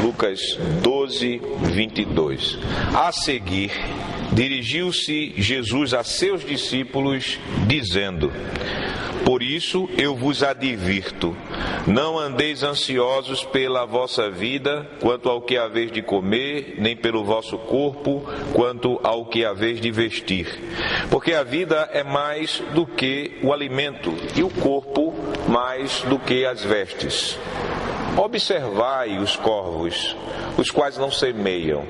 Lucas 12, 22. A seguir, dirigiu-se Jesus a seus discípulos, dizendo: por isso eu vos advirto, não andeis ansiosos pela vossa vida, quanto ao que haveis de comer, nem pelo vosso corpo, quanto ao que haveis de vestir. Porque a vida é mais do que o alimento, e o corpo mais do que as vestes. Observai os corvos, os quais não semeiam,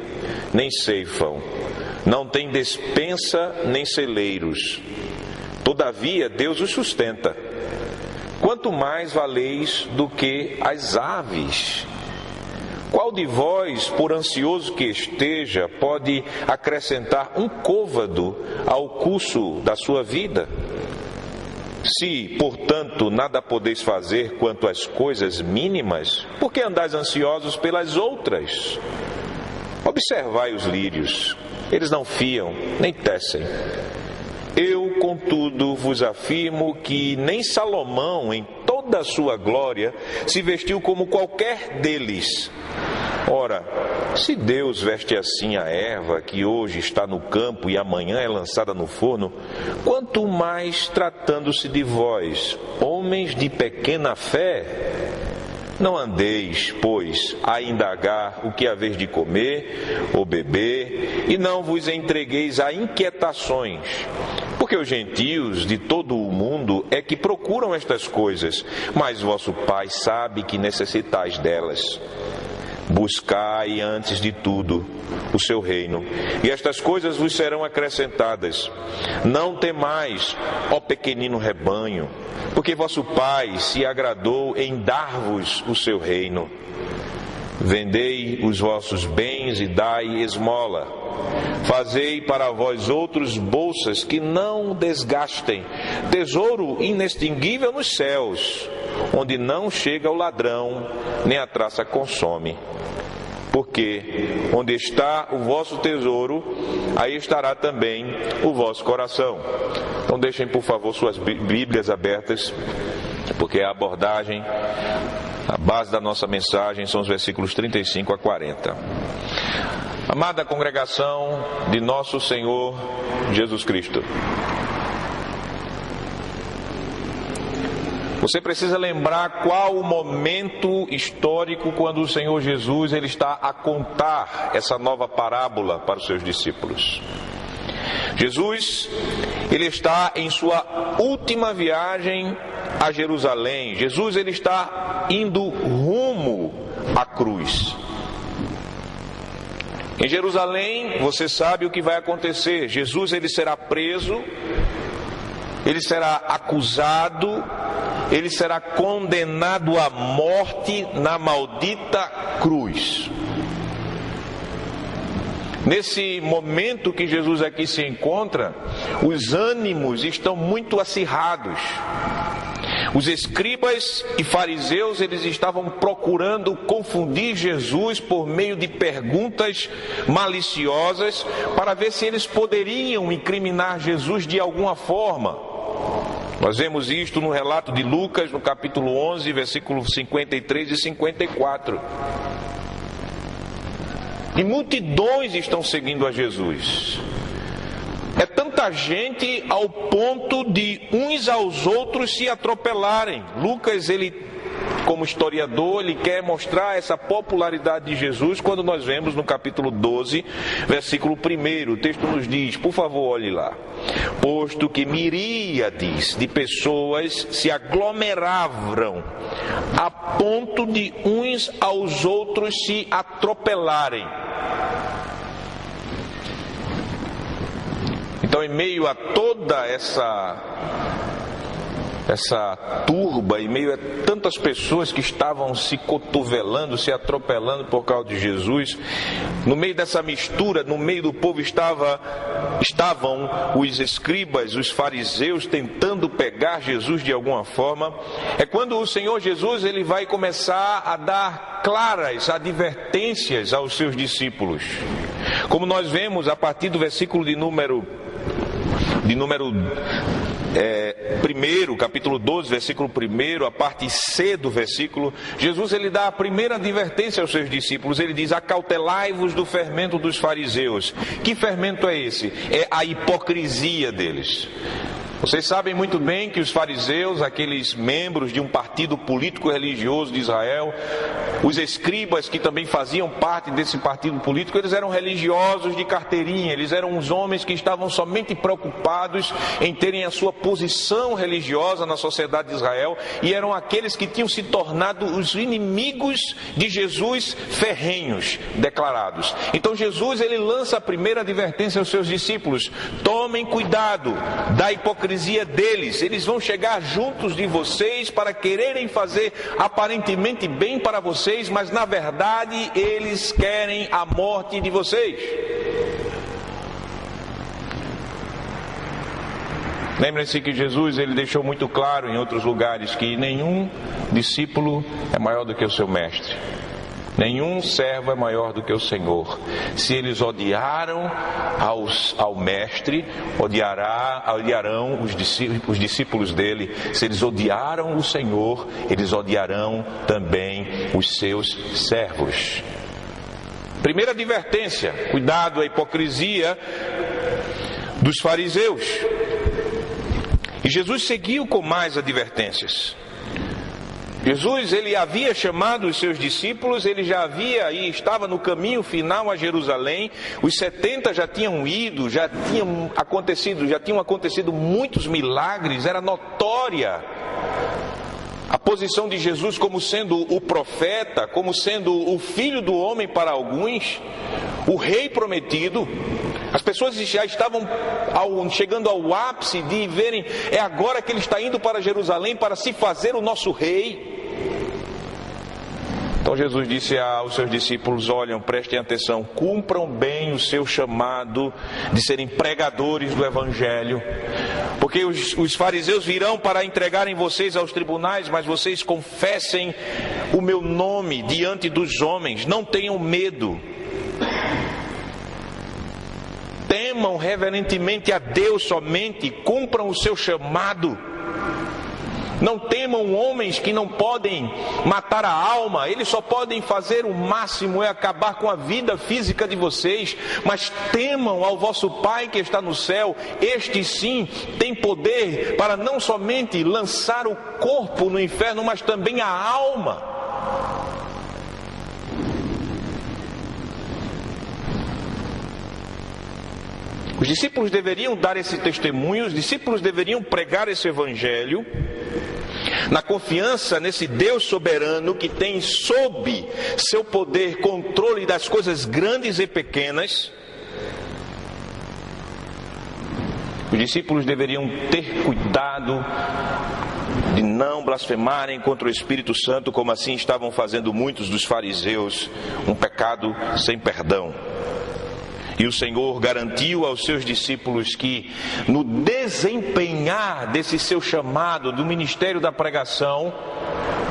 nem ceifam, não têm despensa nem celeiros. Todavia, Deus os sustenta. Quanto mais valeis do que as aves? Qual de vós, por ansioso que esteja, pode acrescentar um côvado ao curso da sua vida? Se, portanto, nada podeis fazer quanto às coisas mínimas, por que andais ansiosos pelas outras? Observai os lírios, eles não fiam, nem tecem. Eu, contudo, vos afirmo que nem Salomão, em toda a sua glória, se vestiu como qualquer deles. Ora, se Deus veste assim a erva, que hoje está no campo e amanhã é lançada no forno, quanto mais tratando-se de vós, homens de pequena fé? Não andeis, pois, a indagar o que haveis de comer ou beber, e não vos entregueis a inquietações, porque os gentios de todo o mundo é que procuram estas coisas, mas vosso Pai sabe que necessitais delas. Buscai antes de tudo o seu reino, e estas coisas vos serão acrescentadas. Não temais, ó pequenino rebanho, porque vosso Pai se agradou em dar-vos o seu reino. Vendei os vossos bens e dai esmola. Fazei para vós outros bolsas que não desgastem, tesouro inextinguível nos céus, onde não chega o ladrão, nem a traça consome. Porque onde está o vosso tesouro, aí estará também o vosso coração. Então deixem, por favor, suas Bíblias abertas, porque a abordagem, a base da nossa mensagem são os versículos 35 a 40. Amada congregação de nosso Senhor Jesus Cristo, você precisa lembrar qual o momento histórico quando o Senhor Jesus ele está a contar essa nova parábola para os seus discípulos. Jesus, ele está em sua última viagem a Jerusalém. Jesus, ele está indo rumo à cruz. Em Jerusalém, você sabe o que vai acontecer. Jesus, ele será preso, ele será acusado, ele será condenado à morte na maldita cruz. Nesse momento que Jesus aqui se encontra, os ânimos estão muito acirrados. Os escribas e fariseus, eles estavam procurando confundir Jesus por meio de perguntas maliciosas para ver se eles poderiam incriminar Jesus de alguma forma. Nós vemos isto no relato de Lucas, no capítulo 11, versículos 53 e 54. E multidões estão seguindo a Jesus. É tanta gente ao ponto de uns aos outros se atropelarem. Lucas, ele, como historiador, ele quer mostrar essa popularidade de Jesus quando nós vemos no capítulo 12, versículo 1. O texto nos diz, por favor, olhe lá. Posto que miríades de pessoas se aglomeravam a ponto de uns aos outros se atropelarem. Então, em meio a toda essa turba, em meio a tantas pessoas que estavam se cotovelando, se atropelando por causa de Jesus, no meio dessa mistura, no meio do povo estavam os escribas, os fariseus tentando pegar Jesus de alguma forma. É quando o Senhor Jesus ele vai começar a dar claras advertências aos seus discípulos. Como nós vemos a partir do versículo de número 1, capítulo 12, versículo 1, a parte C do versículo, Jesus ele dá a primeira advertência aos seus discípulos. Ele diz: acautelai-vos do fermento dos fariseus. Que fermento é esse? É a hipocrisia deles. Vocês sabem muito bem que os fariseus, aqueles membros de um partido político religioso de Israel, os escribas que também faziam parte desse partido político, eles eram religiosos de carteirinha, eles eram os homens que estavam somente preocupados em terem a sua posição religiosa na sociedade de Israel, e eram aqueles que tinham se tornado os inimigos de Jesus ferrenhos, declarados. Então Jesus ele lança a primeira advertência aos seus discípulos: tomem cuidado da hipocrisia deles. Eles vão chegar juntos de vocês para quererem fazer aparentemente bem para vocês, mas na verdade eles querem a morte de vocês. Lembrem-se que Jesus ele deixou muito claro em outros lugares que nenhum discípulo é maior do que o seu mestre. Nenhum servo é maior do que o Senhor. Se eles odiaram ao mestre, odiarão os discípulos dele. Se eles odiaram o Senhor, eles odiarão também os seus servos. Primeira advertência: cuidado à hipocrisia dos fariseus. E Jesus seguiu com mais advertências. Jesus ele havia chamado os seus discípulos, ele já havia e estava no caminho final a Jerusalém. Os 70 já tinham ido, já tinham acontecido muitos milagres. Era notória a posição de Jesus como sendo o profeta, como sendo o filho do homem para alguns, o rei prometido. As pessoas já estavam chegando ao ápice de verem: é agora que ele está indo para Jerusalém para se fazer o nosso rei. Então Jesus disse aos seus discípulos: olhem, prestem atenção, cumpram bem o seu chamado de serem pregadores do Evangelho, porque os fariseus virão para entregarem vocês aos tribunais, mas vocês confessem o meu nome diante dos homens. Não tenham medo, temam reverentemente a Deus somente, cumpram o seu chamado. Não temam homens que não podem matar a alma, eles só podem fazer o máximo, é acabar com a vida física de vocês, mas temam ao vosso Pai que está no céu. Este sim tem poder para não somente lançar o corpo no inferno, mas também a alma. Os discípulos deveriam dar esse testemunho, os discípulos deveriam pregar esse evangelho, na confiança nesse Deus soberano que tem sob seu poder controle das coisas grandes e pequenas. Os discípulos deveriam ter cuidado de não blasfemarem contra o Espírito Santo, como assim estavam fazendo muitos dos fariseus, um pecado sem perdão. E o Senhor garantiu aos seus discípulos que no desempenhar desse seu chamado do ministério da pregação,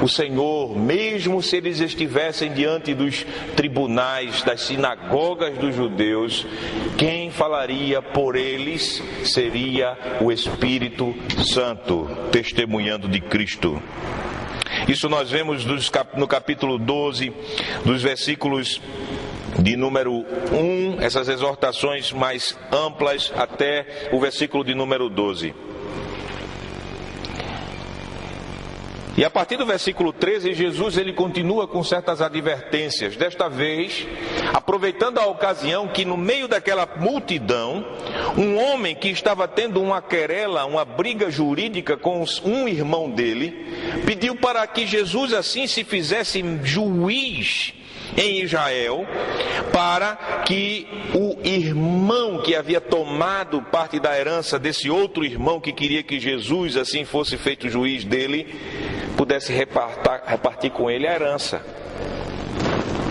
o Senhor, mesmo se eles estivessem diante dos tribunais, das sinagogas dos judeus, quem falaria por eles seria o Espírito Santo, testemunhando de Cristo. Isso nós vemos no capítulo 12, dos versículos de número 1, essas exortações mais amplas, até o versículo de número 12. E a partir do versículo 13, Jesus ele continua com certas advertências. Desta vez, aproveitando a ocasião que no meio daquela multidão, um homem que estava tendo uma querela, uma briga jurídica com um irmão dele, pediu para que Jesus assim se fizesse juiz em Israel, para que o irmão que havia tomado parte da herança desse outro irmão que queria que Jesus assim fosse feito juiz dele, pudesse repartir com ele a herança.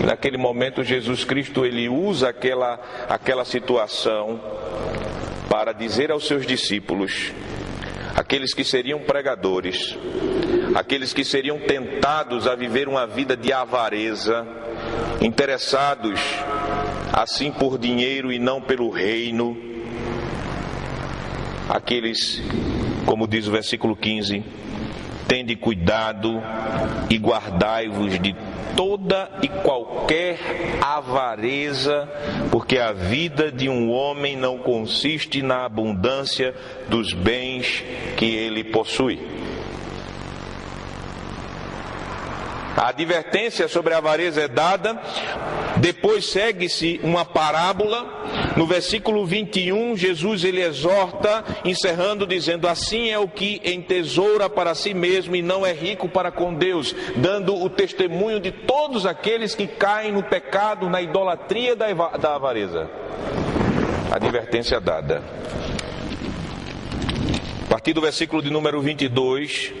E naquele momento Jesus Cristo ele usa aquela situação para dizer aos seus discípulos, aqueles que seriam pregadores, aqueles que seriam tentados a viver uma vida de avareza, interessados assim por dinheiro e não pelo reino, aqueles como diz o versículo 15, tende cuidado e guardai-vos de toda e qualquer avareza, porque a vida de um homem não consiste na abundância dos bens que ele possui. A advertência sobre a avareza é dada, depois segue-se uma parábola. No versículo 21, Jesus ele exorta, encerrando, dizendo: assim é o que entesoura para si mesmo e não é rico para com Deus, dando o testemunho de todos aqueles que caem no pecado, na idolatria da avareza. Advertência dada. A partir do versículo de número 22...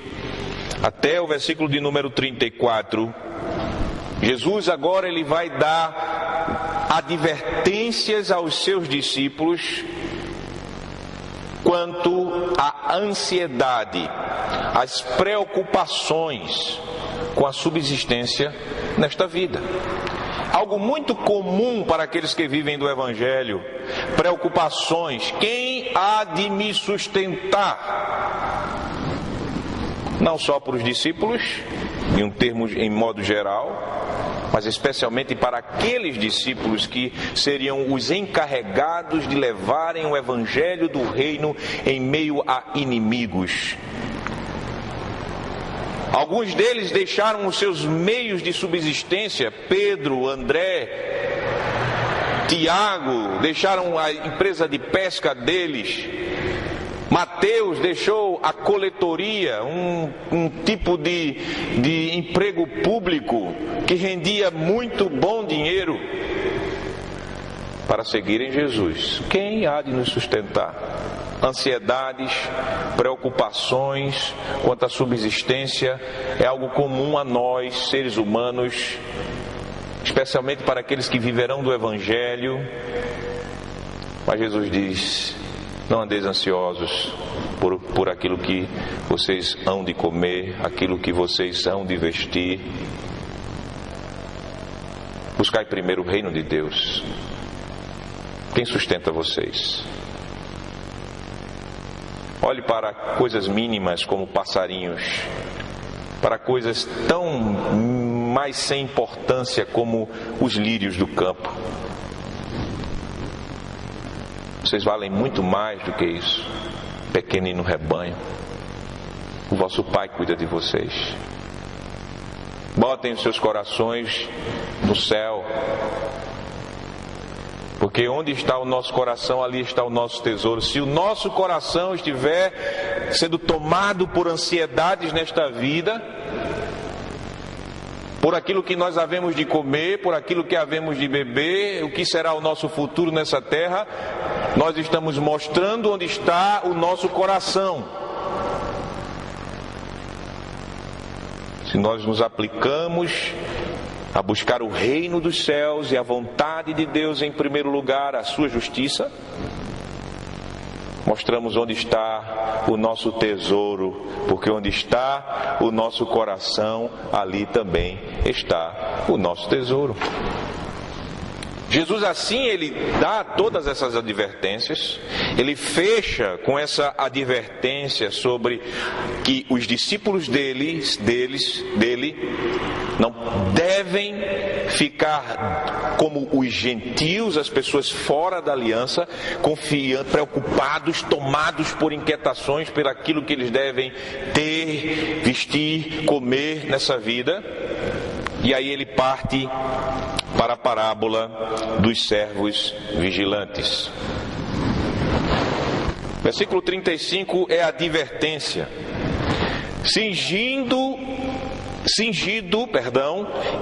até o versículo de número 34, Jesus agora ele vai dar advertências aos seus discípulos quanto à ansiedade, às preocupações com a subsistência nesta vida. Algo muito comum para aqueles que vivem do Evangelho, preocupações: quem há de me sustentar? Não só para os discípulos, em modo geral, mas especialmente para aqueles discípulos que seriam os encarregados de levarem o evangelho do reino em meio a inimigos. Alguns deles deixaram os seus meios de subsistência, Pedro, André, Tiago, deixaram a empresa de pesca deles. Mateus deixou a coletoria, um tipo de emprego público que rendia muito bom dinheiro, para seguirem Jesus. Quem há de nos sustentar? Ansiedades, preocupações quanto à subsistência é algo comum a nós, seres humanos, especialmente para aqueles que viverão do Evangelho. Mas Jesus diz: não andeis ansiosos por aquilo que vocês hão de comer, aquilo que vocês hão de vestir. Buscai primeiro o reino de Deus. Quem sustenta vocês? Olhe para coisas mínimas como passarinhos, para coisas tão mais sem importância como os lírios do campo. Vocês valem muito mais do que isso. Pequenino rebanho. O vosso Pai cuida de vocês. Botem os seus corações no céu, porque onde está o nosso coração, ali está o nosso tesouro. Se o nosso coração estiver sendo tomado por ansiedades nesta vida, por aquilo que nós havemos de comer, por aquilo que havemos de beber, o que será o nosso futuro nessa terra, nós estamos mostrando onde está o nosso coração. Se nós nos aplicamos a buscar o reino dos céus e a vontade de Deus em primeiro lugar, a sua justiça, mostramos onde está o nosso tesouro, porque onde está o nosso coração, ali também está o nosso tesouro. Jesus assim, ele dá todas essas advertências, ele fecha com essa advertência sobre que os discípulos dele não devem ficar como os gentios, as pessoas fora da aliança, confiando, preocupados, tomados por inquietações por aquilo que eles devem ter, vestir, comer nessa vida. E aí ele parte para a parábola dos servos vigilantes. Versículo 35 é a advertência. Cingido,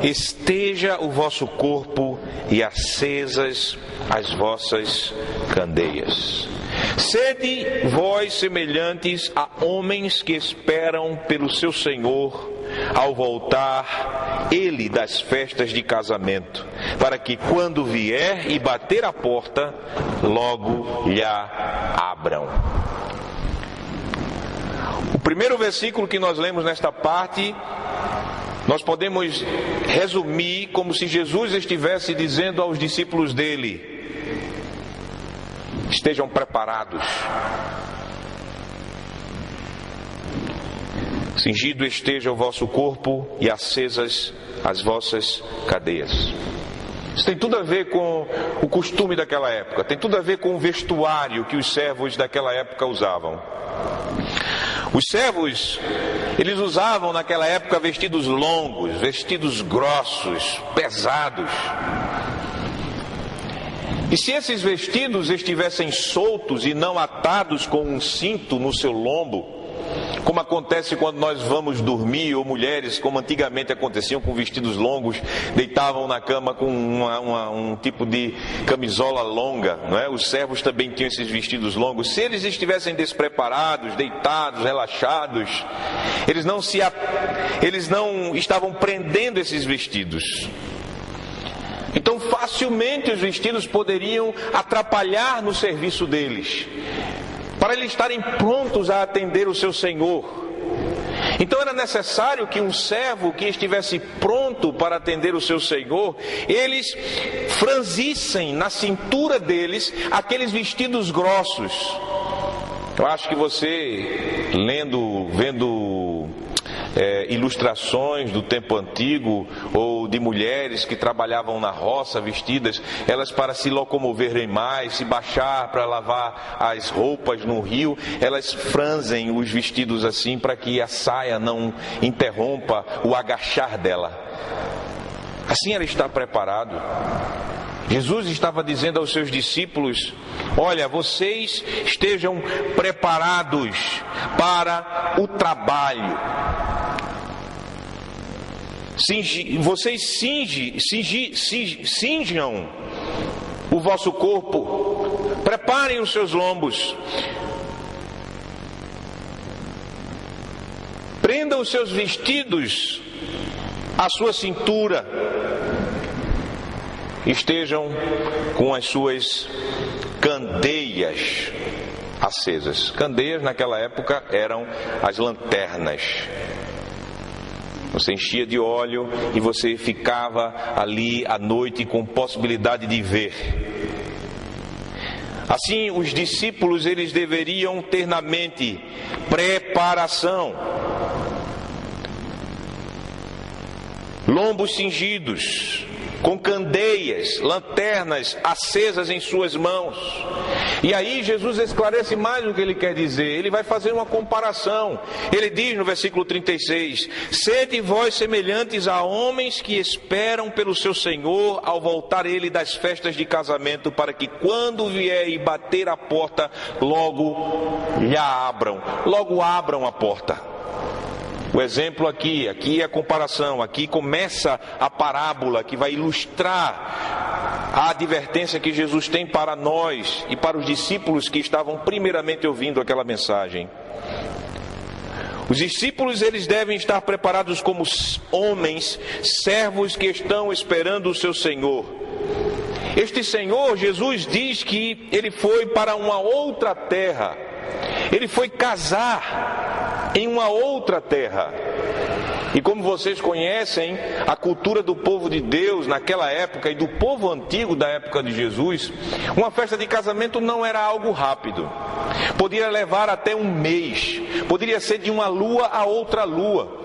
esteja o vosso corpo e acesas as vossas candeias. Sede vós semelhantes a homens que esperam pelo seu Senhor ao voltar ele das festas de casamento, para que quando vier e bater a porta, logo lhe abram. O primeiro versículo que nós lemos nesta parte, nós podemos resumir como se Jesus estivesse dizendo aos discípulos dele: estejam preparados. Cingido esteja o vosso corpo e acesas as vossas cadeias. Isso tem tudo a ver com o costume daquela época, tem tudo a ver com o vestuário que os servos daquela época usavam. Os servos, eles usavam naquela época vestidos longos, vestidos grossos, pesados. E se esses vestidos estivessem soltos e não atados com um cinto no seu lombo, como acontece quando nós vamos dormir, ou mulheres, como antigamente aconteciam, com vestidos longos, deitavam na cama com um tipo de camisola longa, não é? Os servos também tinham esses vestidos longos. Se eles estivessem despreparados, deitados, relaxados, eles não estavam prendendo esses vestidos. Então facilmente os vestidos poderiam atrapalhar no serviço deles, para eles estarem prontos a atender o seu senhor. Então era necessário que um servo que estivesse pronto para atender o seu senhor, eles franzissem na cintura deles aqueles vestidos grossos. Eu acho que você, vendo ilustrações do tempo antigo, ou de mulheres que trabalhavam na roça vestidas, elas, para se locomoverem mais, se baixar para lavar as roupas no rio, elas franzem os vestidos assim para que a saia não interrompa o agachar dela. Assim ela está preparado. Jesus estava dizendo aos seus discípulos: olha, vocês estejam preparados para o trabalho. Vocês cinjam o vosso corpo, preparem os seus lombos, prendam os seus vestidos à sua cintura, estejam com as suas candeias acesas. Candeias naquela época eram as lanternas. Você enchia de óleo e você ficava ali à noite com possibilidade de ver. Assim, os discípulos, eles deveriam ter na mente preparação. Lombos cingidos, com candeias, lanternas acesas em suas mãos. E aí Jesus esclarece mais o que ele quer dizer. Ele vai fazer uma comparação. Ele diz no versículo 36: sede vós semelhantes a homens que esperam pelo seu Senhor ao voltar ele das festas de casamento, para que quando vier e bater a porta, logo abram a porta. O exemplo aqui é a comparação. Aqui começa a parábola que vai ilustrar a advertência que Jesus tem para nós e para os discípulos que estavam primeiramente ouvindo aquela mensagem. Os discípulos, eles devem estar preparados como homens, servos que estão esperando o seu Senhor. Este Senhor, Jesus diz que ele foi para uma outra terra. Ele foi casar em uma outra terra. E como vocês conhecem a cultura do povo de Deus naquela época e do povo antigo da época de Jesus, uma festa de casamento não era algo rápido. Poderia levar até um mês, poderia ser de uma lua a outra lua.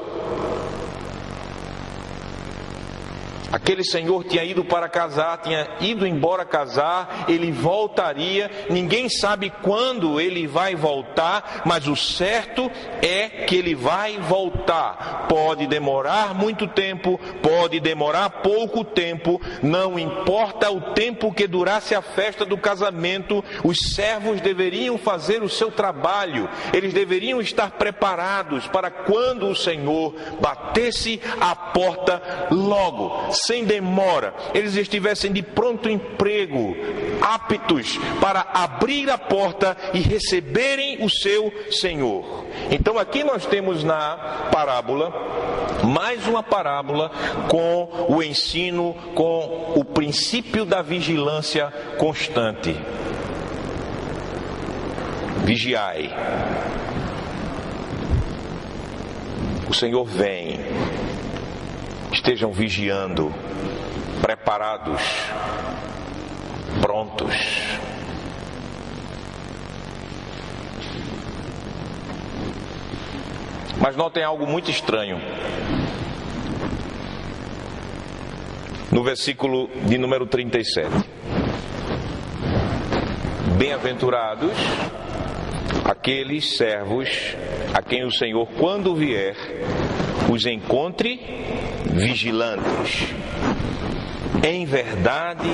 Aquele senhor tinha ido para casar, tinha ido embora casar, ele voltaria, ninguém sabe quando ele vai voltar, mas o certo é que ele vai voltar. Pode demorar muito tempo, pode demorar pouco tempo, não importa o tempo que durasse a festa do casamento, os servos deveriam fazer o seu trabalho, eles deveriam estar preparados para quando o Senhor batesse a porta logo, sem demora, eles estivessem de pronto emprego, aptos para abrir a porta e receberem o seu Senhor. Então aqui nós temos na parábola, mais uma parábola com o ensino, com o princípio da vigilância constante. Vigiai. O Senhor vem. Estejam vigiando, preparados, prontos. Mas notem algo muito estranho. No versículo de número 37. Bem-aventurados aqueles servos a quem o Senhor, quando vier, os encontre vigilantes. Em verdade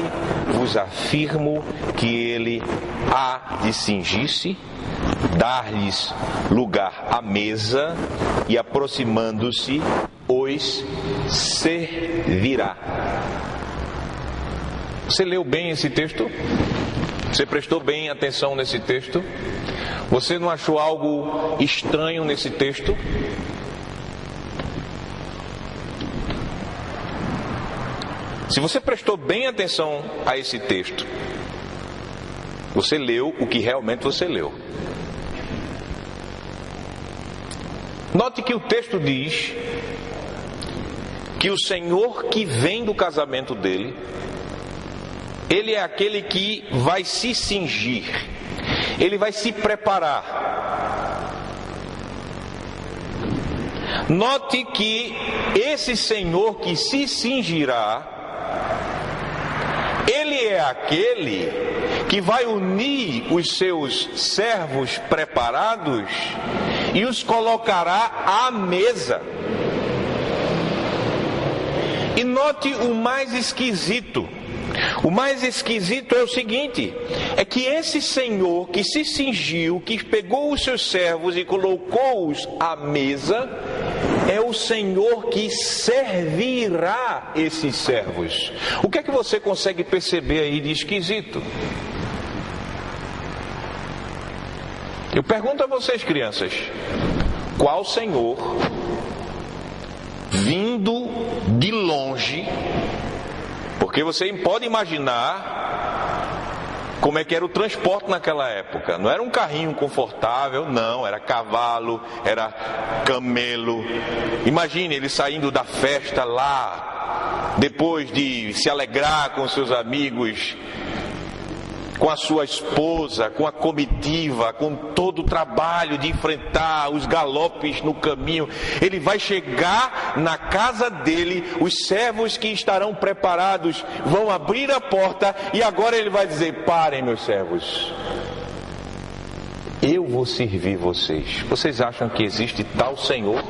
vos afirmo que ele há de cingir-se, dar-lhes lugar à mesa e, aproximando-se, os servirá. Você leu bem esse texto? Você prestou bem atenção nesse texto? Você não achou algo estranho nesse texto? Se você prestou bem atenção a esse texto, você leu o que realmente você leu. Note que o texto diz que o Senhor que vem do casamento dele, ele é aquele que vai se cingir, ele vai se preparar. Note que esse Senhor que se cingirá, ele é aquele que vai unir os seus servos preparados e os colocará à mesa. E note o mais esquisito. O mais esquisito é o seguinte: é que esse Senhor que se cingiu, que pegou os seus servos e colocou-os à mesa, é o Senhor que servirá esses servos. O que é que você consegue perceber aí de esquisito? Eu pergunto a vocês, crianças, qual Senhor, vindo de longe, porque você pode imaginar como é que era o transporte naquela época. Não era um carrinho confortável, não, era cavalo, era camelo. Imagine ele saindo da festa lá, depois de se alegrar com seus amigos, com a sua esposa, com a comitiva, com todo o trabalho de enfrentar os galopes no caminho. Ele vai chegar na casa dele, os servos que estarão preparados vão abrir a porta e agora ele vai dizer: parem, meus servos, eu vou servir vocês. Vocês acham que existe tal Senhor?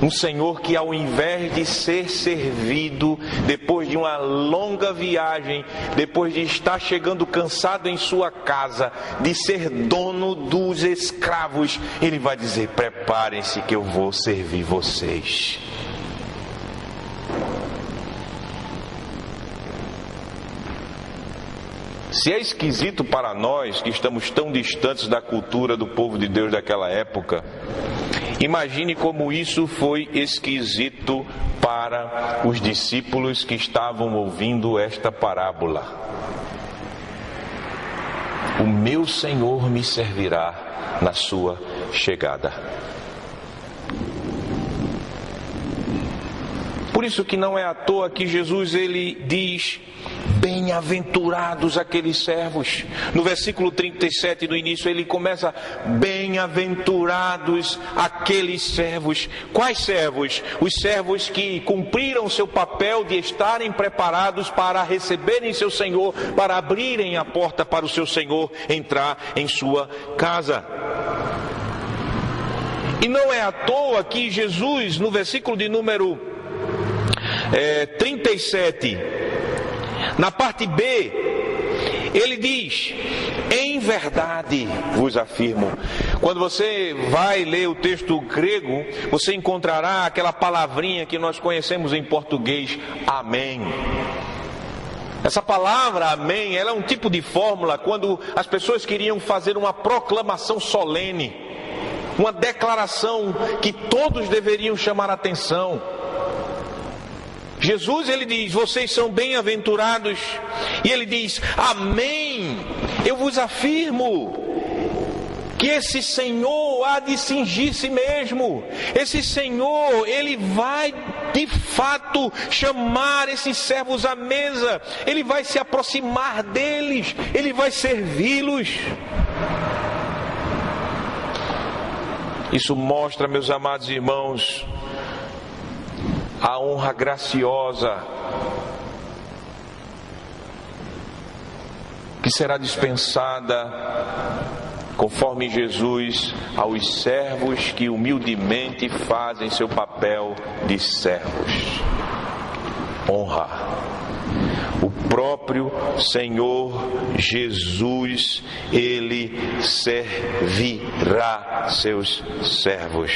Um Senhor que, ao invés de ser servido, depois de uma longa viagem, depois de estar chegando cansado em sua casa, de ser dono dos escravos, ele vai dizer: preparem-se que eu vou servir vocês. Se é esquisito para nós que estamos tão distantes da cultura do povo de Deus daquela época, imagine como isso foi esquisito para os discípulos que estavam ouvindo esta parábola. O meu Senhor me servirá na sua chegada. Por isso que não é à toa que Jesus ele diz: bem-aventurados aqueles servos. No versículo 37 do início ele começa: bem-aventurados aqueles servos. Quais servos? Os servos que cumpriram seu papel de estarem preparados para receberem seu Senhor, para abrirem a porta para o seu Senhor entrar em sua casa. E não é à toa que Jesus, no versículo de número 37, na parte B, ele diz: em verdade vos afirmo. Quando você vai ler o texto grego, você encontrará aquela palavrinha que nós conhecemos em português, amém. Essa palavra amém, ela é um tipo de fórmula quando as pessoas queriam fazer uma proclamação solene, uma declaração que todos deveriam chamar a atenção. Jesus ele diz: vocês são bem-aventurados, e ele diz: amém, eu vos afirmo que esse Senhor há de cingir-se mesmo. Esse Senhor, ele vai de fato chamar esses servos à mesa, ele vai se aproximar deles, ele vai servi-los. Isso mostra, meus amados irmãos, a honra graciosa que será dispensada, conforme Jesus, aos servos que humildemente fazem seu papel de servos. Honra. O próprio Senhor Jesus, Ele servirá seus servos.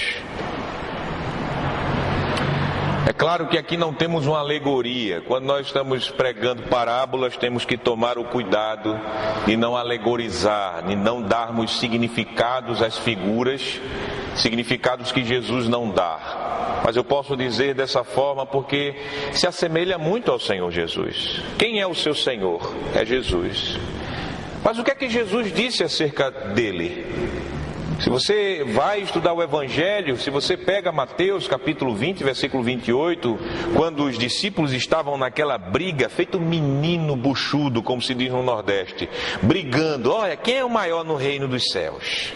É claro que aqui não temos uma alegoria. Quando nós estamos pregando parábolas, temos que tomar o cuidado de não alegorizar, de não darmos significados às figuras, significados que Jesus não dá. Mas eu posso dizer dessa forma porque se assemelha muito ao Senhor Jesus. Quem é o seu Senhor? É Jesus. Mas o que é que Jesus disse acerca dele? Se você vai estudar o Evangelho, se você pega Mateus capítulo 20, versículo 28, quando os discípulos estavam naquela briga, feito menino buchudo, como se diz no Nordeste, brigando, olha, quem é o maior no reino dos céus?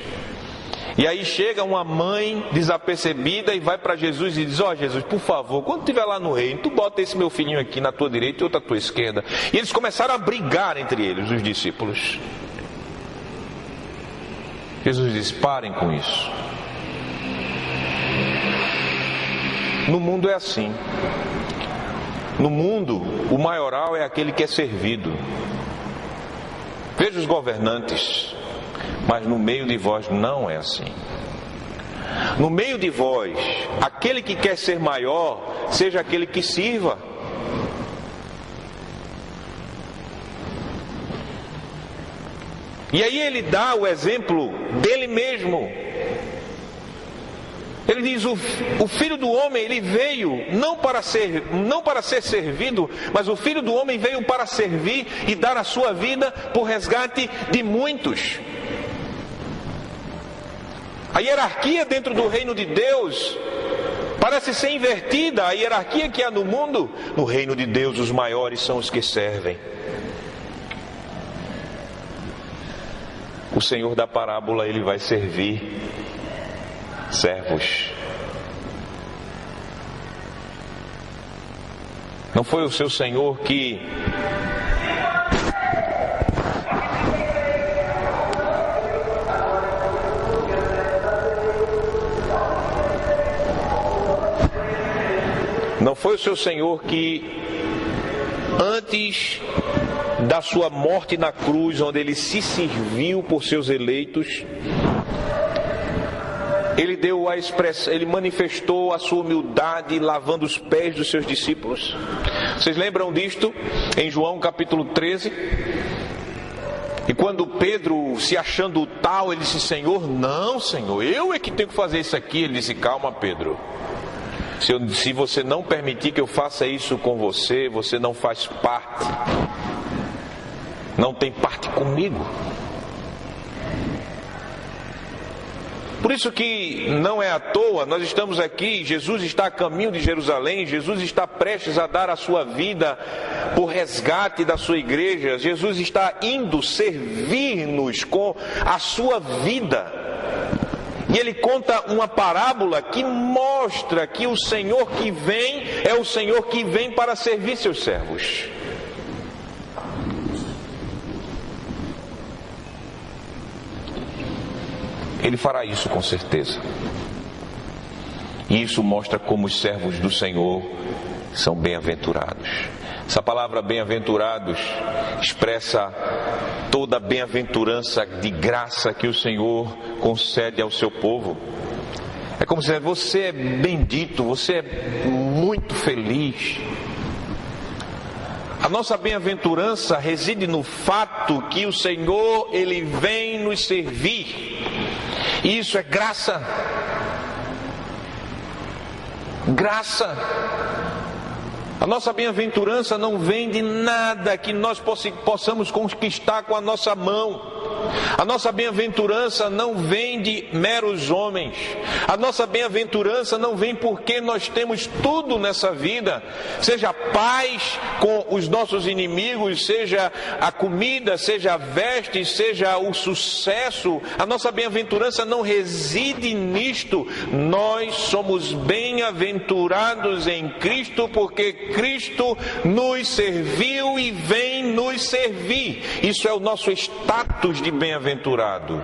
E aí chega uma mãe desapercebida e vai para Jesus e diz, ó Jesus, por favor, quando estiver lá no reino, tu bota esse meu filhinho aqui na tua direita e outro à tua esquerda. E eles começaram a brigar entre eles, os discípulos. Jesus disse, parem com isso. No mundo é assim. No mundo, o maioral é aquele que é servido. Veja os governantes, mas no meio de vós não é assim. No meio de vós, aquele que quer ser maior, seja aquele que sirva. E aí ele dá o exemplo dele mesmo. Ele diz, o Filho do Homem, ele veio não para ser servido, mas o Filho do Homem veio para servir e dar a sua vida por resgate de muitos. A hierarquia dentro do reino de Deus parece ser invertida. A hierarquia que há no mundo, no reino de Deus os maiores são os que servem. O Senhor da parábola, ele vai servir servos. Não foi o seu Senhor que antes da sua morte na cruz, onde ele se serviu por seus eleitos, ele manifestou a sua humildade lavando os pés dos seus discípulos. Vocês lembram disto em João capítulo 13? E quando Pedro, se achando tal, ele disse, Senhor, não, Senhor, eu é que tenho que fazer isso aqui. Ele disse, calma, Pedro, se você não permitir que eu faça isso com você, você não faz parte, não tem parte comigo. Por isso que não é à toa, nós estamos aqui, Jesus está a caminho de Jerusalém, Jesus está prestes a dar a sua vida por resgate da sua igreja, Jesus está indo servir-nos com a sua vida. E ele conta uma parábola que mostra que o Senhor que vem é o Senhor que vem para servir seus servos. Ele fará isso com certeza. E isso mostra como os servos do Senhor são bem-aventurados. Essa palavra bem-aventurados expressa toda a bem-aventurança de graça que o Senhor concede ao seu povo. É como se você é bendito, você é muito feliz. A nossa bem-aventurança reside no fato que o Senhor, Ele vem nos servir. E isso é graça. Graça. A nossa bem-aventurança não vem de nada que nós possamos conquistar com a nossa mão. A nossa bem-aventurança não vem de meros homens. A nossa bem-aventurança não vem porque nós temos tudo nessa vida, seja paz com os nossos inimigos, seja a comida, seja a veste, seja o sucesso. A nossa bem-aventurança não reside nisto. Nós somos bem-aventurados em Cristo porque Cristo nos serviu e vem nos servir. Isso é o nosso status de bem-aventurado.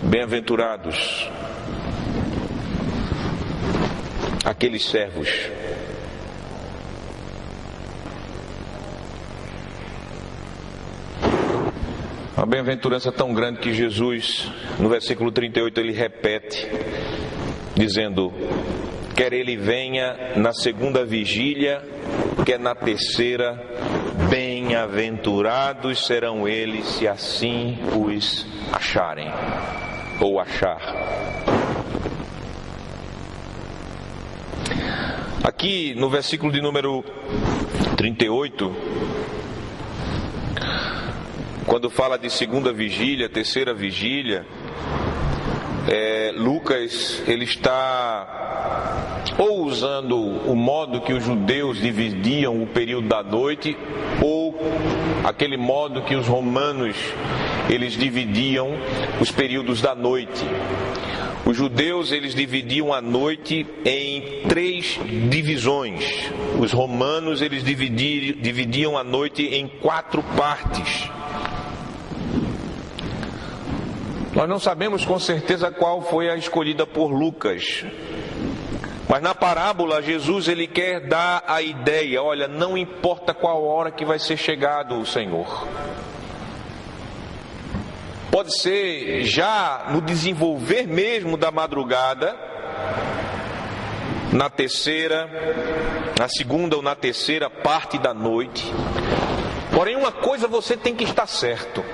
Bem-aventurados aqueles servos uma bem-aventurança tão grande que Jesus, no versículo 38, ele repete, dizendo: quer ele venha na segunda vigília, quer na terceira, bem-aventurados serão eles se assim os acharem, ou achar. Aqui no versículo de número 38, quando fala de segunda vigília, terceira vigília, Lucas, ele está ou usando o modo que os judeus dividiam o período da noite, ou aquele modo que os romanos, eles dividiam os períodos da noite. Os judeus, eles dividiam a noite em 3 divisões. Os romanos, eles dividiam a noite em 4 partes. Nós não sabemos com certeza qual foi a escolhida por Lucas. Mas na parábola, Jesus, ele quer dar a ideia: olha, não importa qual hora que vai ser chegado o Senhor. Pode ser já no desenvolver mesmo da madrugada, na terceira, na segunda ou na terceira parte da noite. Porém, uma coisa você tem que estar certo,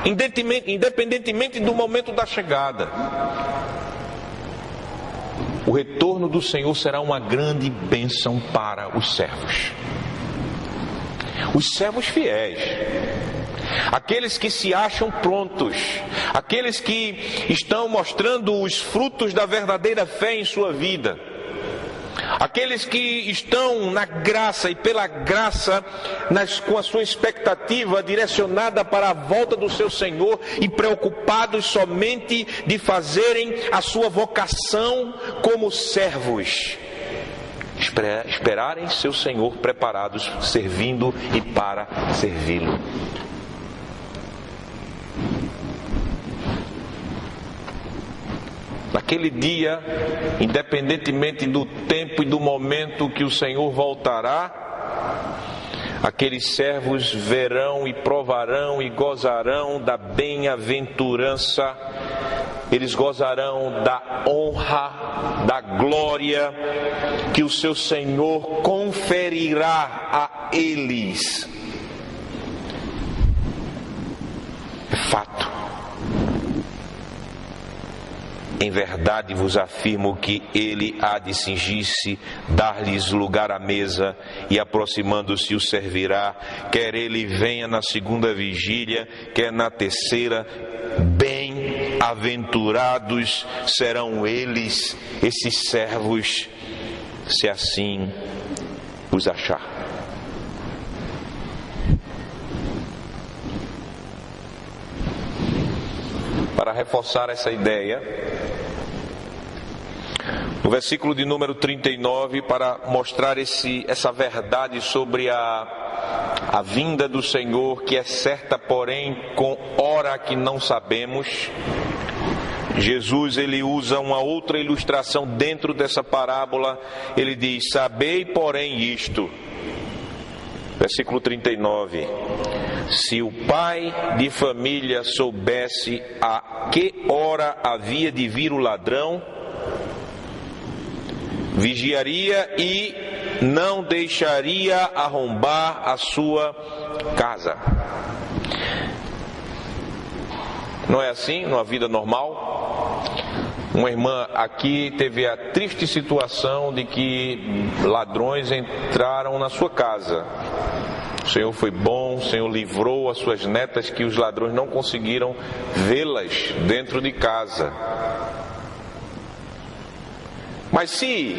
independentemente do momento da chegada: o retorno do Senhor será uma grande bênção para os servos. Os servos fiéis, aqueles que se acham prontos, aqueles que estão mostrando os frutos da verdadeira fé em sua vida, aqueles que estão na graça e pela graça, com a sua expectativa direcionada para a volta do seu Senhor e preocupados somente de fazerem a sua vocação como servos, esperarem seu Senhor preparados, servindo e para servi-lo. Naquele dia, independentemente do tempo e do momento que o Senhor voltará, aqueles servos verão e provarão e gozarão da bem-aventurança, eles gozarão da honra, da glória que o seu Senhor conferirá a eles. É fato. Em verdade vos afirmo que ele há de cingir-se, dar-lhes lugar à mesa, e aproximando-se os servirá, quer ele venha na segunda vigília, quer na terceira. Bem-aventurados serão eles, esses servos, se assim os achar. Para reforçar essa ideia, no versículo de número 39, para mostrar essa verdade sobre a vinda do Senhor, que é certa, porém com hora que não sabemos, Jesus, ele usa uma outra ilustração dentro dessa parábola. Ele diz: sabei, porém, isto. Versículo 39. Se o pai de família soubesse a que hora havia de vir o ladrão, vigiaria e não deixaria arrombar a sua casa. Não é assim numa vida normal? Uma irmã aqui teve a triste situação de que ladrões entraram na sua casa. Senhor foi bom, o Senhor livrou as suas netas que os ladrões não conseguiram vê-las dentro de casa. Mas se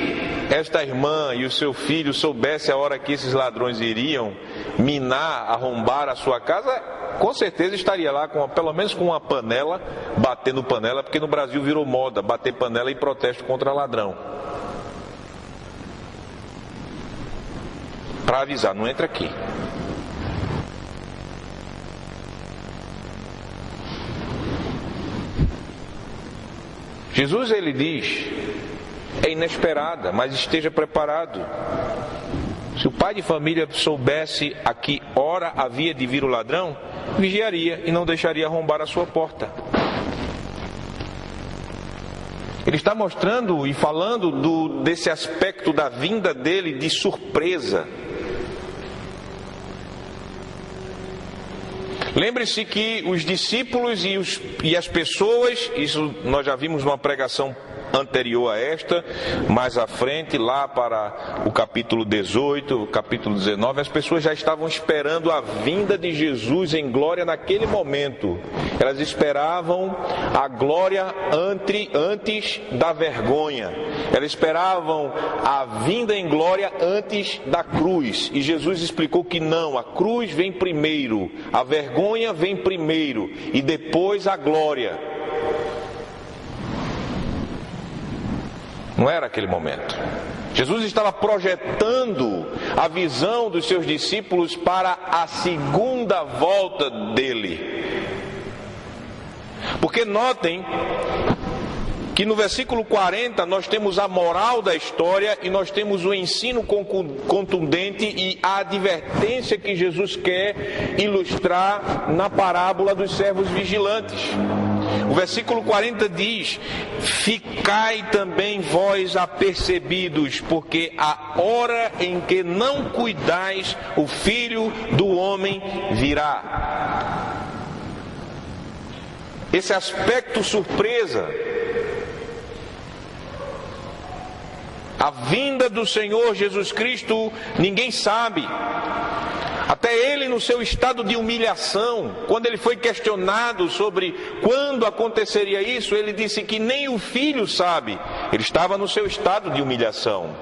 esta irmã e o seu filho soubessem a hora que esses ladrões iriam minar, arrombar a sua casa, com certeza estaria lá pelo menos com uma panela, batendo panela, porque no Brasil virou moda bater panela em protesto contra ladrão. Para avisar, não entra aqui. Jesus, ele diz, é inesperada, mas esteja preparado. Se o pai de família soubesse a que hora havia de vir o ladrão, vigiaria e não deixaria arrombar a sua porta. Ele está mostrando e falando desse aspecto da vinda dele de surpresa. Lembre-se que os discípulos e as pessoas, isso nós já vimos numa pregação anterior a esta, mais à frente, lá para o capítulo 18, o capítulo 19, as pessoas já estavam esperando a vinda de Jesus em glória naquele momento. Elas esperavam a glória antes da vergonha. Elas esperavam a vinda em glória antes da cruz. E Jesus explicou que não, a cruz vem primeiro, a vergonha vem primeiro e depois a glória. Não era aquele momento. Jesus estava projetando a visão dos seus discípulos para a segunda volta dele. Porque notem que no versículo 40 nós temos a moral da história e nós temos o ensino contundente e a advertência que Jesus quer ilustrar na parábola dos servos vigilantes. O versículo 40 diz: ficai também vós apercebidos, porque a hora em que não cuidais, o Filho do Homem virá. Esse aspecto surpresa, a vinda do Senhor Jesus Cristo, ninguém sabe. Até ele, no seu estado de humilhação, quando ele foi questionado sobre quando aconteceria isso, ele disse que nem o filho sabe. Ele estava no seu estado de humilhação.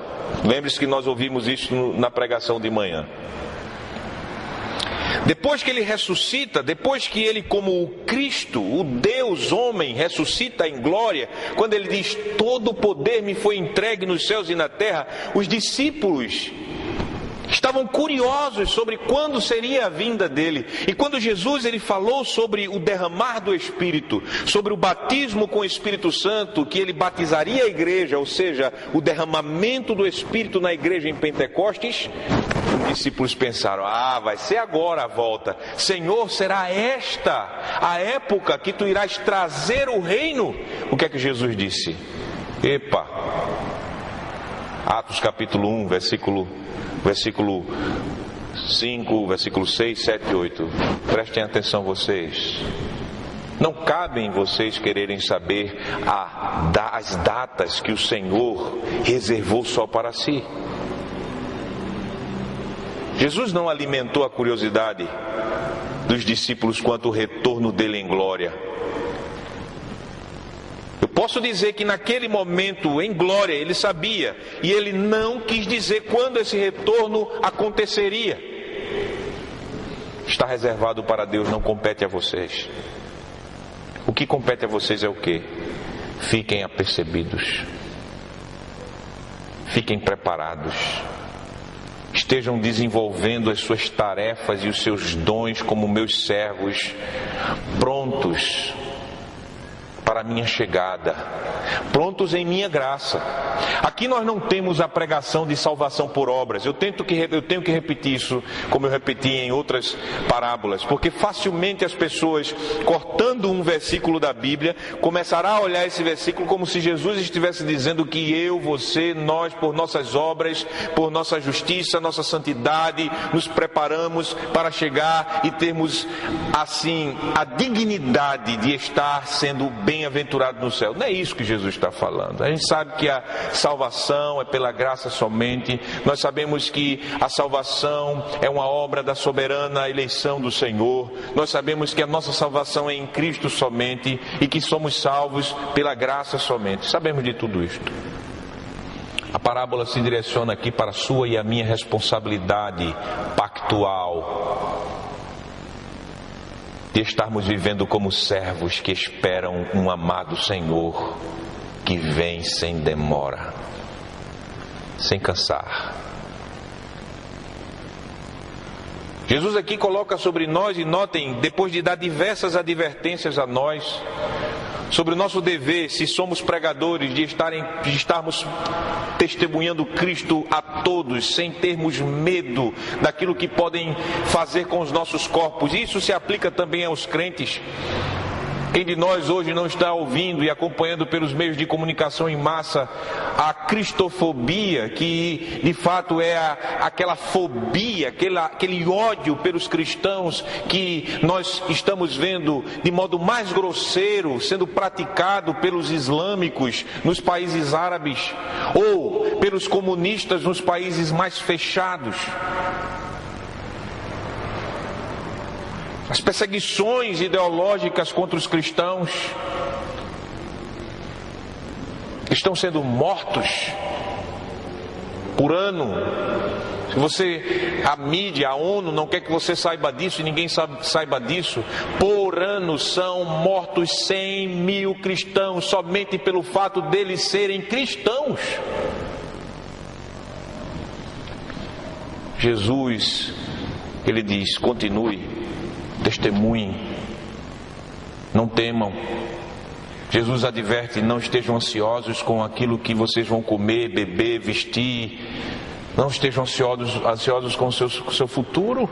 Lembre-se que nós ouvimos isso na pregação de manhã. Depois que ele ressuscita, depois que ele, como o Cristo, o Deus homem, ressuscita em glória, quando ele diz: todo o poder me foi entregue nos céus e na terra, os discípulos estavam curiosos sobre quando seria a vinda dele. E quando Jesus ele falou sobre o derramar do Espírito, sobre o batismo com o Espírito Santo, que ele batizaria a igreja, ou seja, o derramamento do Espírito na igreja em Pentecostes, os discípulos pensaram: vai ser agora a volta. Senhor, será esta a época que tu irás trazer o reino? O que é que Jesus disse? Atos capítulo 1, versículo 5, versículo 6, 7 e 8. Prestem atenção vocês. Não cabe em vocês quererem saber as datas que o Senhor reservou só para si. Jesus não alimentou a curiosidade dos discípulos quanto ao retorno dele em glória. Eu posso dizer que naquele momento, em glória, ele sabia, e ele não quis dizer quando esse retorno aconteceria. Está reservado para Deus, não compete a vocês. O que compete a vocês é o quê? Fiquem apercebidos. Fiquem preparados. Estejam desenvolvendo as suas tarefas e os seus dons como meus servos, prontos para a minha chegada, prontos em minha graça. Aqui nós não temos a pregação de salvação por obras. Eu tenho que repetir isso, como eu repeti em outras parábolas, porque facilmente as pessoas, cortando um versículo da Bíblia, começarão a olhar esse versículo como se Jesus estivesse dizendo que eu, você, nós, por nossas obras, por nossa justiça, nossa santidade, nos preparamos para chegar e termos assim a dignidade de estar sendo bem-aventurado no céu. Não é isso que Jesus Jesus está falando. A gente sabe que a salvação é pela graça somente. Nós sabemos que a salvação é uma obra da soberana eleição do Senhor. Nós sabemos que a nossa salvação é em Cristo somente e que somos salvos pela graça somente. Sabemos de tudo isto. A parábola se direciona aqui para a sua e a minha responsabilidade pactual de estarmos vivendo como servos que esperam um amado Senhor que vem sem demora, sem cansar. Jesus aqui coloca sobre nós, e notem, depois de dar diversas advertências a nós, sobre o nosso dever, se somos pregadores, de estarmos testemunhando Cristo a todos, sem termos medo daquilo que podem fazer com os nossos corpos. Isso se aplica também aos crentes. Quem de nós hoje não está ouvindo e acompanhando pelos meios de comunicação em massa a cristofobia, que de fato é aquela fobia, aquele ódio pelos cristãos que nós estamos vendo de modo mais grosseiro sendo praticado pelos islâmicos nos países árabes ou pelos comunistas nos países mais fechados. As perseguições ideológicas contra os cristãos estão sendo mortos por ano. Se a mídia, a ONU não quer que você saiba disso e ninguém saiba disso, por ano são mortos 100 mil cristãos somente pelo fato deles serem cristãos. Jesus, ele diz, continue, testemunhem, não temam. Jesus adverte, não estejam ansiosos com aquilo que vocês vão comer, beber, vestir. Não estejam ansiosos com o seu futuro.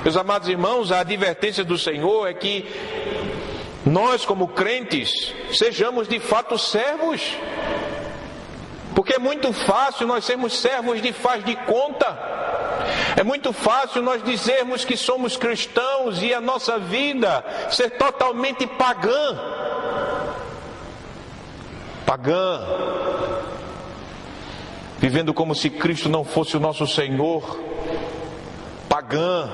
Meus amados irmãos, a advertência do Senhor é que nós, como crentes, sejamos de fato servos. Porque é muito fácil nós sermos servos de faz de conta. É muito fácil nós dizermos que somos cristãos e a nossa vida ser totalmente pagã. Pagã. Vivendo como se Cristo não fosse o nosso Senhor. Pagã.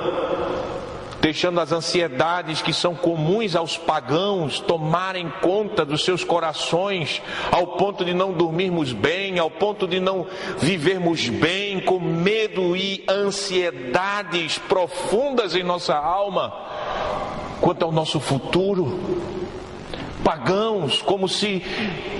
Deixando as ansiedades que são comuns aos pagãos tomarem conta dos seus corações, ao ponto de não dormirmos bem, ao ponto de não vivermos bem, com medo e ansiedades profundas em nossa alma quanto ao nosso futuro. Pagãos, como se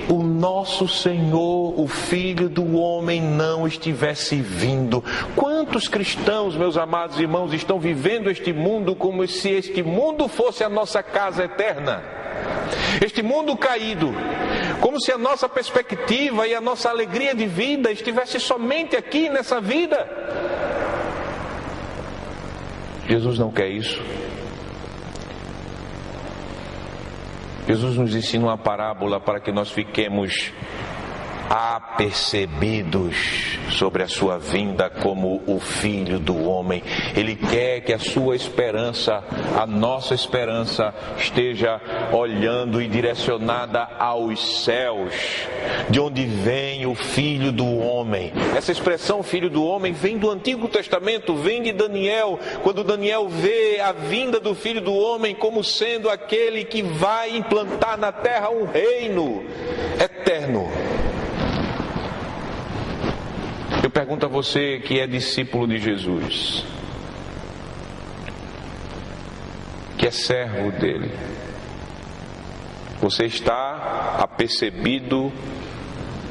o nosso Senhor, o Filho do Homem, não estivesse vindo. Quantos cristãos, meus amados irmãos, estão vivendo este mundo como se este mundo fosse a nossa casa eterna? Este mundo caído, como se a nossa perspectiva e a nossa alegria de vida estivesse somente aqui nessa vida. Jesus não quer isso. Jesus nos ensina uma parábola para que nós fiquemos apercebidos sobre a sua vinda como o Filho do Homem. Ele quer que a sua esperança, a nossa esperança, esteja olhando e direcionada aos céus, de onde vem o Filho do Homem. Essa expressão Filho do Homem vem do Antigo Testamento, vem de Daniel, quando Daniel vê a vinda do Filho do Homem como sendo aquele que vai implantar na terra um reino eterno. Eu pergunto a você que é discípulo de Jesus, que é servo dele, você está apercebido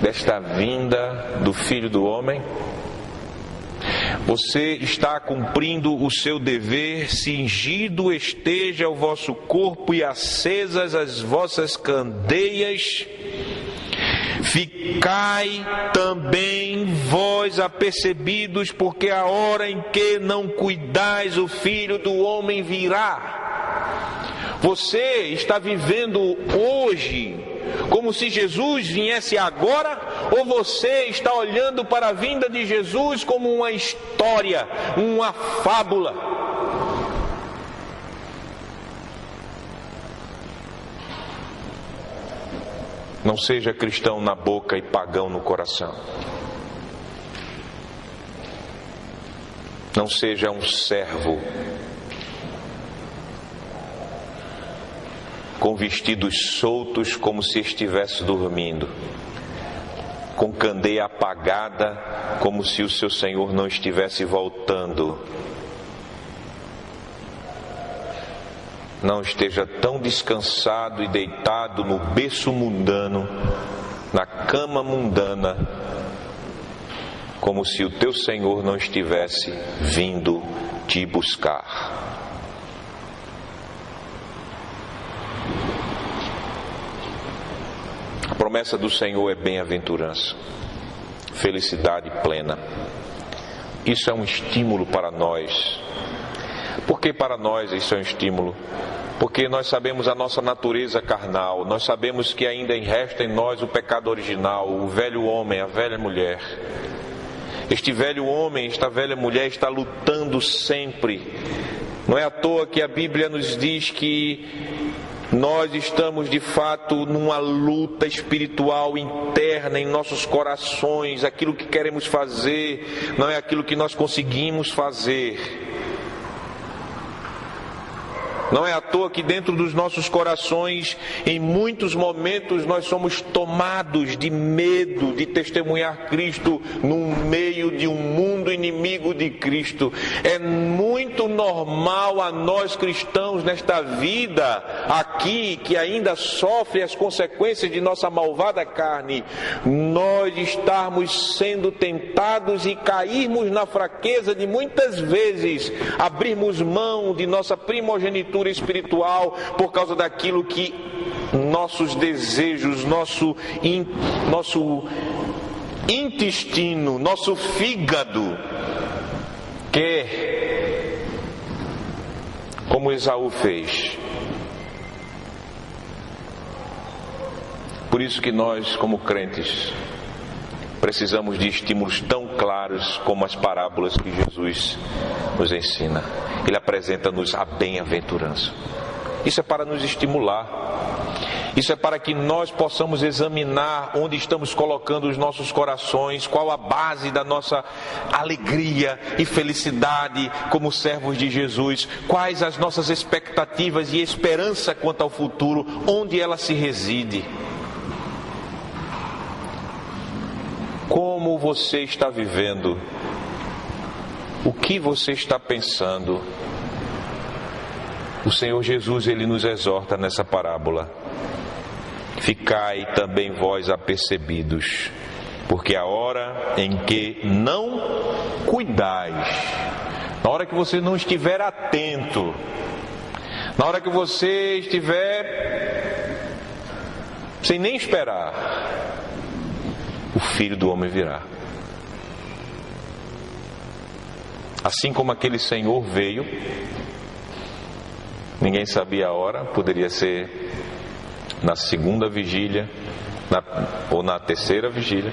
desta vinda do Filho do Homem? Você está cumprindo o seu dever, cingido esteja o vosso corpo e acesas as vossas candeias? Ficai também vós apercebidos, porque a hora em que não cuidais, o Filho do Homem virá. Você está vivendo hoje como se Jesus viesse agora, ou você está olhando para a vinda de Jesus como uma história, uma fábula? Não seja cristão na boca e pagão no coração. Não seja um servo com vestidos soltos como se estivesse dormindo, com candeia apagada como se o seu Senhor não estivesse voltando. Não esteja tão descansado e deitado no berço mundano, na cama mundana, como se o teu Senhor não estivesse vindo te buscar. A promessa do Senhor é bem-aventurança, felicidade plena. Isso é um estímulo para nós. Por que para nós isso é um estímulo? Porque nós sabemos a nossa natureza carnal, nós sabemos que ainda resta em nós o pecado original, o velho homem, a velha mulher. Este velho homem, esta velha mulher está lutando sempre. Não é à toa que a Bíblia nos diz que nós estamos de fato numa luta espiritual interna em nossos corações. Aquilo que queremos fazer não é aquilo que nós conseguimos fazer. Não é à toa que dentro dos nossos corações, em muitos momentos, nós somos tomados de medo de testemunhar Cristo no meio de um mundo inimigo de Cristo. É muito normal a nós cristãos nesta vida aqui, que ainda sofre as consequências de nossa malvada carne, nós estarmos sendo tentados e cairmos na fraqueza de muitas vezes abrirmos mão de nossa primogenitura espiritual por causa daquilo que nossos desejos, nosso intestino, nosso fígado quer, como Esaú fez. Por isso que nós, como crentes, precisamos de estímulos tão claros como as parábolas que Jesus nos ensina. Ele apresenta-nos a bem-aventurança. Isso é para nos estimular. Isso é para que nós possamos examinar onde estamos colocando os nossos corações, qual a base da nossa alegria e felicidade como servos de Jesus, quais as nossas expectativas e esperança quanto ao futuro, onde ela se reside. Como você está vivendo? O que você está pensando? O Senhor Jesus, Ele nos exorta nessa parábola: ficai também vós apercebidos, porque a hora em que não cuidais, na hora que você não estiver atento, na hora que você estiver sem nem esperar, o Filho do Homem virá. Assim como aquele Senhor veio, ninguém sabia a hora, poderia ser na segunda vigília ou na terceira vigília,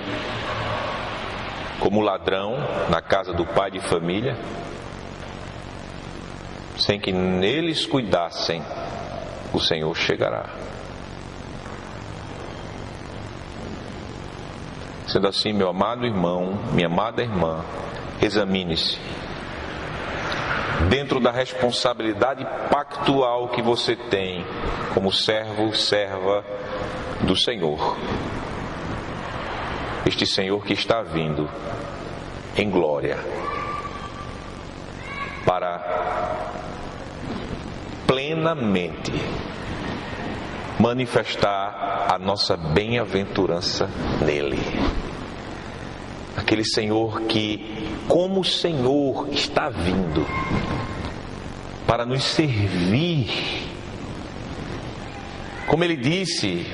como ladrão na casa do pai de família, sem que neles cuidassem, o Senhor chegará. Sendo assim, meu amado irmão, minha amada irmã, examine-se dentro da responsabilidade pactual que você tem como servo, serva do Senhor. Este Senhor que está vindo em glória para plenamente manifestar a nossa bem-aventurança nele. Aquele Senhor que, como Senhor, está vindo para nos servir. Como ele disse: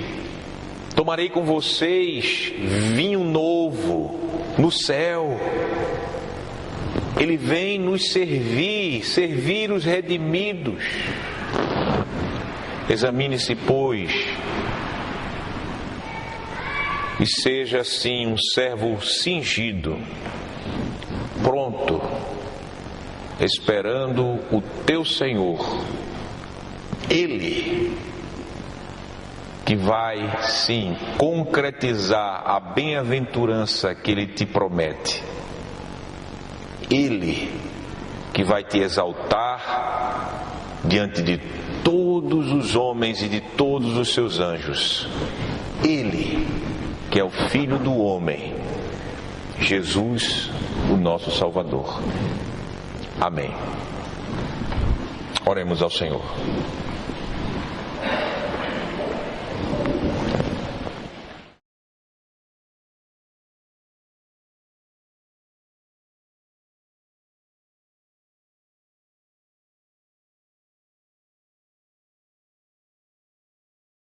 tomarei com vocês vinho novo no céu. Ele vem nos servir os redimidos. Examine-se, pois, e seja assim um servo cingido, pronto, esperando o teu Senhor. Ele que vai, sim, concretizar a bem-aventurança que Ele te promete. Ele que vai te exaltar diante de todos os homens e de todos os seus anjos. Ele que é o Filho do homem, Jesus, o nosso Salvador. Amém. Oremos ao Senhor.